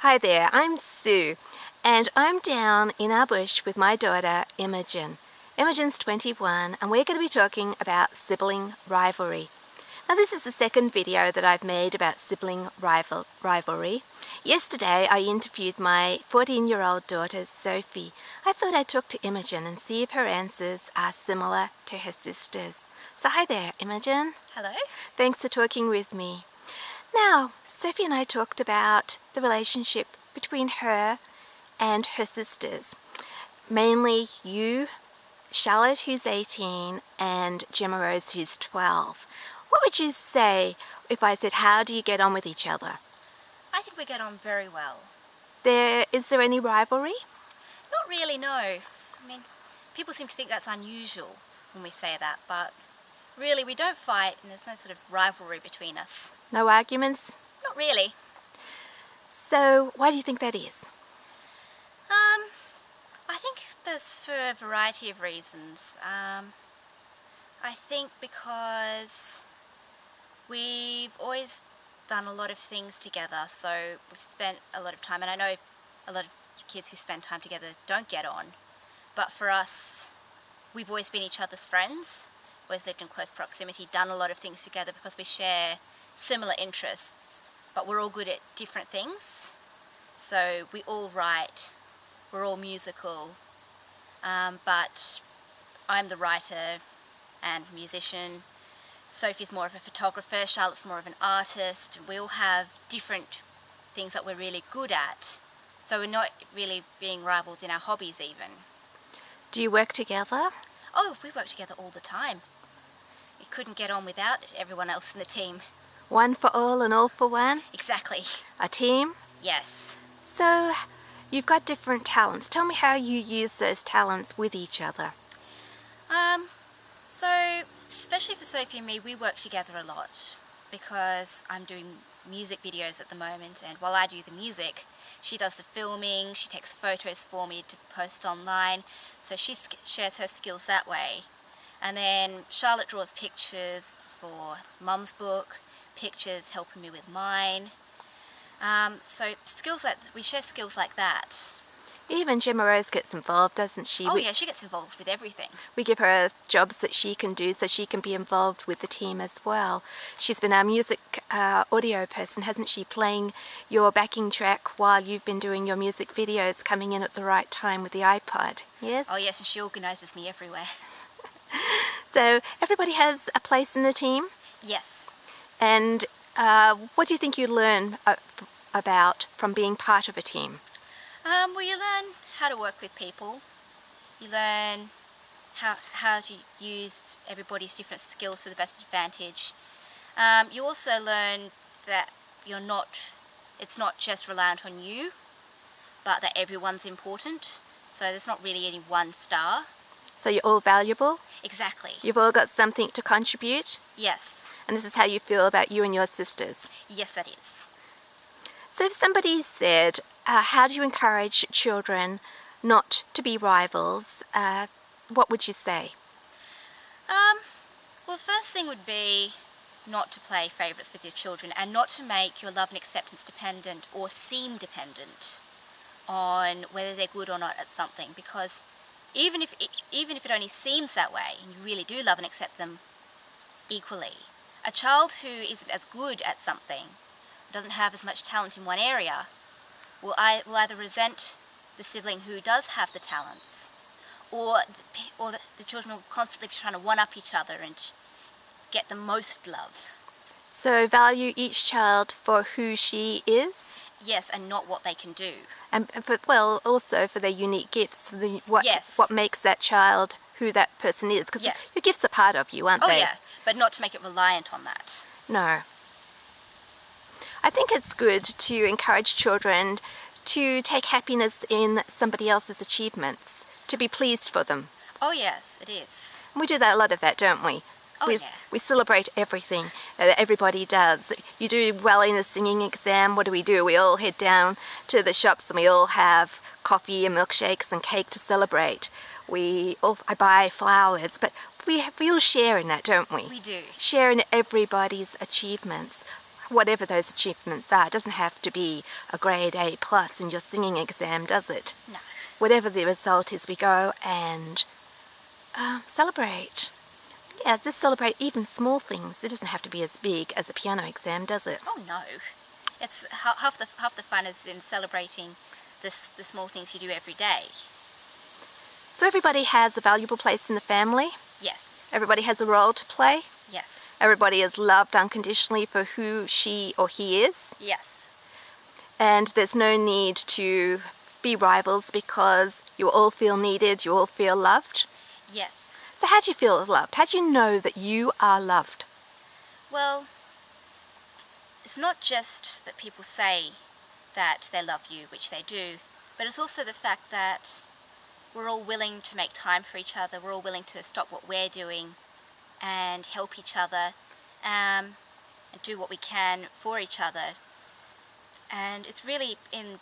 Hi there, I'm Sue, and I'm down in our bush with my daughter Imogen. Imogen's 21, and we're going to be talking about sibling rivalry. Now, this is the second video that I've made about sibling rivalry. Yesterday, I interviewed my 14-year-old daughter, Sophie. I thought I'd talk to Imogen and see if her answers are similar to her sisters. So hi there, Imogen. Hello. Thanks for talking with me. Now, Sophie and I talked about the relationship between her and her sisters. Mainly you, Charlotte, who's 18, and Gemma Rose, who's 12. What would you say if I said, how do you get on with each other? I think we get on very well. Is there any rivalry? Not really, no. I mean, people seem to think that's unusual when we say that, but really we don't fight and there's no sort of rivalry between us. No arguments? Not really. So, why do you think that is? I think that's for a variety of reasons. I think because we've always done a lot of things together, so we've spent a lot of time, and I know a lot of kids who spend time together don't get on, but for us, we've always been each other's friends, always lived in close proximity, done a lot of things together because we share similar interests, but we're all good at different things. So we all write, we're all musical, but I'm the writer and musician. Sophie's more of a photographer, Charlotte's more of an artist. We all have different things that we're really good at. So we're not really being rivals in our hobbies even. Do you work together? Oh, we work together all the time. We couldn't get on without everyone else in the team. One for all and all for one? Exactly. A team? Yes. So, you've got different talents. Tell me how you use those talents with each other. So, especially for Sophie and me, we work together a lot because I'm doing music videos at the moment, and while I do the music, she does the filming, she takes photos for me to post online, so she shares her skills that way. And then Charlotte draws pictures for Mum's book, pictures helping me with mine. So we share skills like that. Even Gemma Rose gets involved, doesn't she? Oh yeah, she gets involved with everything. We give her jobs that she can do so she can be involved with the team as well. She's been our music audio person, hasn't she, playing your backing track while you've been doing your music videos, coming in at the right time with the iPod, yes? Oh yes, and she organises me everywhere. So everybody has a place in the team? Yes. And what do you think you learn about from being part of a team? Well, you learn how to work with people. You learn how to use everybody's different skills to the best advantage. You also learn that it's not just reliant on you, but that everyone's important. So there's not really any one star. So you're all valuable? Exactly. You've all got something to contribute? Yes. And this is how you feel about you and your sisters? Yes, that is. So if somebody said, how do you encourage children not to be rivals, what would you say? Well, the first thing would be not to play favourites with your children and not to make your love and acceptance dependent or seem dependent on whether they're good or not at something, because even if it only seems that way and you really do love and accept them equally, a child who isn't as good at something, doesn't have as much talent in one area, will either resent the sibling who does have the talents, or the children will constantly be trying to one-up each other and get the most love. So value each child for who she is? Yes, and not what they can do. And also for their unique gifts, Yes. What makes that child who that person is, because your gifts are part of you, aren't they? Oh yeah, but not to make it reliant on that. No. I think it's good to encourage children to take happiness in somebody else's achievements, to be pleased for them. Oh yes, it is. We do that, a lot of that, don't we? Oh yeah. We celebrate everything that everybody does. You do well in a singing exam, what do? We all head down to the shops and we all have coffee and milkshakes and cake to celebrate. I buy flowers, but we all share in that, don't we? We do. Share in everybody's achievements. whatever those achievements are. It doesn't have to be a grade A plus in your singing exam, does it? No. Whatever the result is, we go and celebrate. Yeah, just celebrate even small things. It doesn't have to be as big as a piano exam, does it? Oh no. It's half the fun is in celebrating the small things you do every day. So everybody has a valuable place in the family. Yes. Everybody has a role to play. Yes. Everybody is loved unconditionally for who she or he is. Yes. And there's no need to be rivals because you all feel needed, you all feel loved. Yes. So how do you feel loved? How do you know that you are loved? Well, it's not just that people say that they love you, which they do, but it's also the fact that we're all willing to make time for each other, we're all willing to stop what we're doing and help each other and do what we can for each other. And it's really in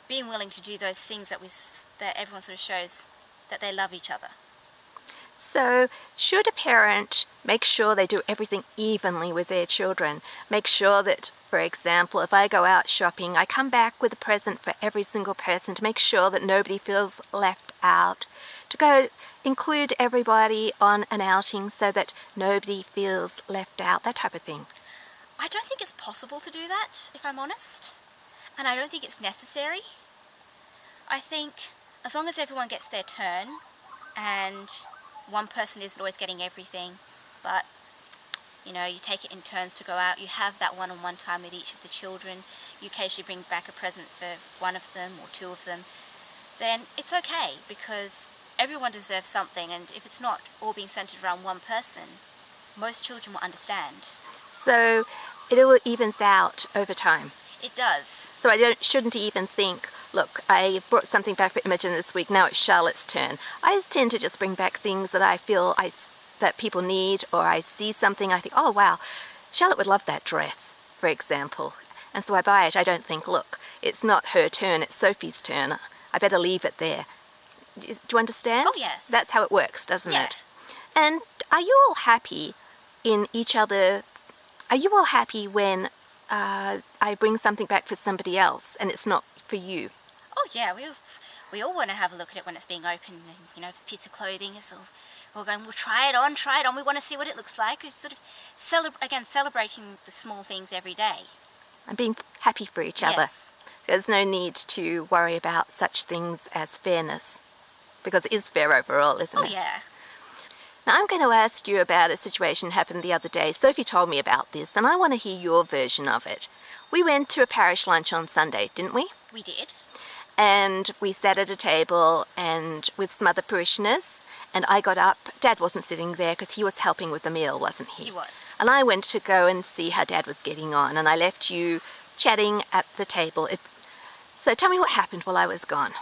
being willing to do those things that everyone sort of shows that they love each other. So should a parent make sure they do everything evenly with their children? Make sure that, for example, if I go out shopping, I come back with a present for every single person to make sure that nobody feels left out. To go include everybody on an outing so that nobody feels left out, that type of thing. I don't think it's possible to do that, if I'm honest. And I don't think it's necessary. I think as long as everyone gets their turn and one person isn't always getting everything, but you take it in turns to go out, you have that one-on-one time with each of the children, you occasionally bring back a present for one of them or two of them, then it's okay because everyone deserves something, and if it's not all being centered around one person, most children will understand. So it all evens out over time. It does. So I shouldn't even think, look, I brought something back for Imogen this week, now it's Charlotte's turn. I just tend to just bring back things that I feel that people need, or I see something, I think, oh wow, Charlotte would love that dress, for example. And so I buy it. I don't think, look, it's not her turn, it's Sophie's turn. I better leave it there. Do you understand? Oh, yes. That's how it works, doesn't Yeah. it? And are you all happy in each other? Are you all happy when I bring something back for somebody else and it's not for you? Oh yeah, we all want to have a look at it when it's being opened, and if it's a piece of clothing, so we're going, we'll try it on, we want to see what it looks like. It's sort of celebrating the small things every day. And being happy for each other. Yes. There's no need to worry about such things as fairness, because it is fair overall, isn't Oh it? yeah. Now I'm going to ask you about a situation that happened the other day. Sophie told me about this and I want to hear your version of it. We went to a parish lunch on Sunday, didn't we? We did. And we sat at a table and with some other parishioners, and I got up. Dad wasn't sitting there because he was helping with the meal, wasn't he? He was. And I went to go and see how Dad was getting on, and I left you chatting at the table. So tell me what happened while I was gone.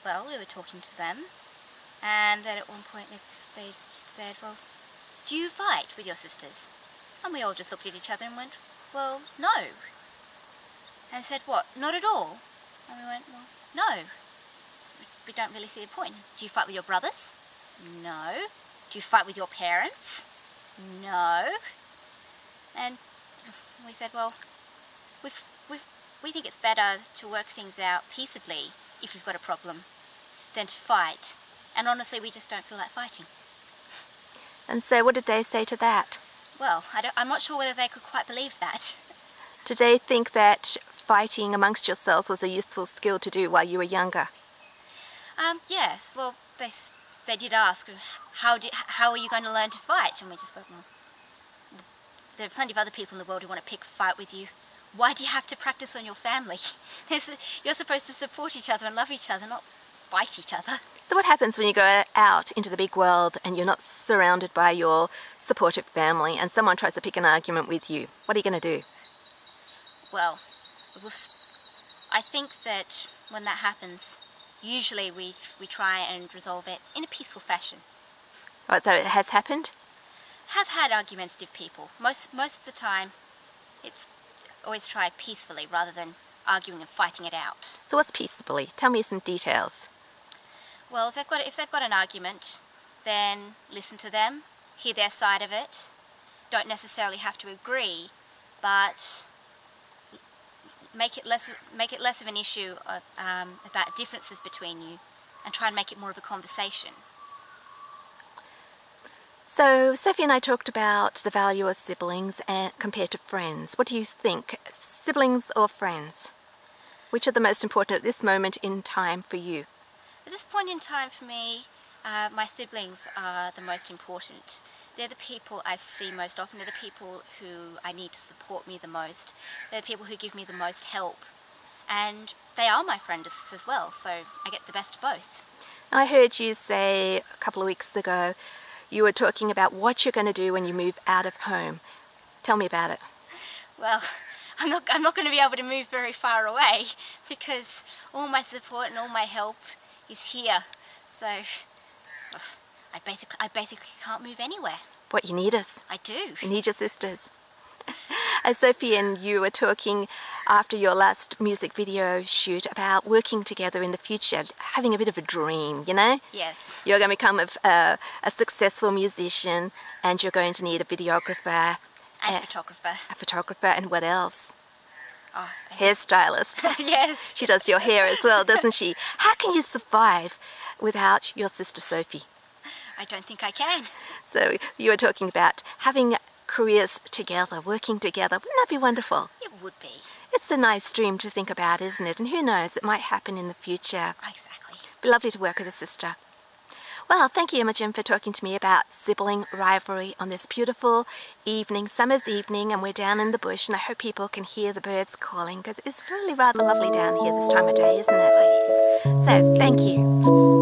Well, we were talking to them, and then at one point they said, well, do you fight with your sisters? And we all just looked at each other and went, well, no. And said, what, not at all? And we went, well, no. We don't really see the point. Do you fight with your brothers? No. Do you fight with your parents? No. And we said, well, we think it's better to work things out peaceably if you've got a problem than to fight. And honestly, we just don't feel like fighting. And so what did they say to that? Well, I'm not sure whether they could quite believe that. Did they think that fighting amongst yourselves was a useful skill to do while you were younger? Yes. Well, they did ask, how are you going to learn to fight? And we just went, well, there are plenty of other people in the world who want to pick a fight with you. Why do you have to practice on your family? You're supposed to support each other and love each other, not fight each other. So what happens when you go out into the big world and you're not surrounded by your supportive family and someone tries to pick an argument with you? What are you going to do? Well, I think that when that happens, usually we try and resolve it in a peaceful fashion. Oh, so it has happened? Have had argumentative people. Most of the time, it's always tried peacefully rather than arguing and fighting it out. So what's peaceably? Tell me some details. Well, if they've got an argument, then listen to them, hear their side of it. Don't necessarily have to agree, but make it less of an issue about differences between you, and try and make it more of a conversation. So Sophie and I talked about the value of siblings compared to friends. What do you think? Siblings or friends? Which are the most important at this moment in time for you? At this point in time for me, my siblings are the most important. They're the people I see most often. They're the people who I need to support me the most. They're the people who give me the most help. And they are my friends as well, so I get the best of both. I heard you say a couple of weeks ago you were talking about what you're going to do when you move out of home. Tell me about it. Well, I'm not going to be able to move very far away because all my support and all my help is here. So I basically can't move anywhere. What, you need us? I do. You need your sisters. Sophie and you were talking after your last music video shoot about working together in the future, having a bit of a dream, you know? Yes. You're going to become a successful musician, and you're going to need a videographer. And photographer. A photographer, and what else? Oh, hairstylist. Yes. She does your hair as well, doesn't she? How can you survive without your sister Sophie? I don't think I can. So you were talking about having careers together, working together. Wouldn't that be wonderful? It would be. It's a nice dream to think about, isn't it? And who knows, it might happen in the future. Exactly. It'd be lovely to work with a sister. Well, thank you, Imogen, for talking to me about sibling rivalry on this beautiful evening, summer's evening, and we're down in the bush, and I hope people can hear the birds calling, because it's really rather lovely down here this time of day, isn't it? Oh, yes. So, thank you.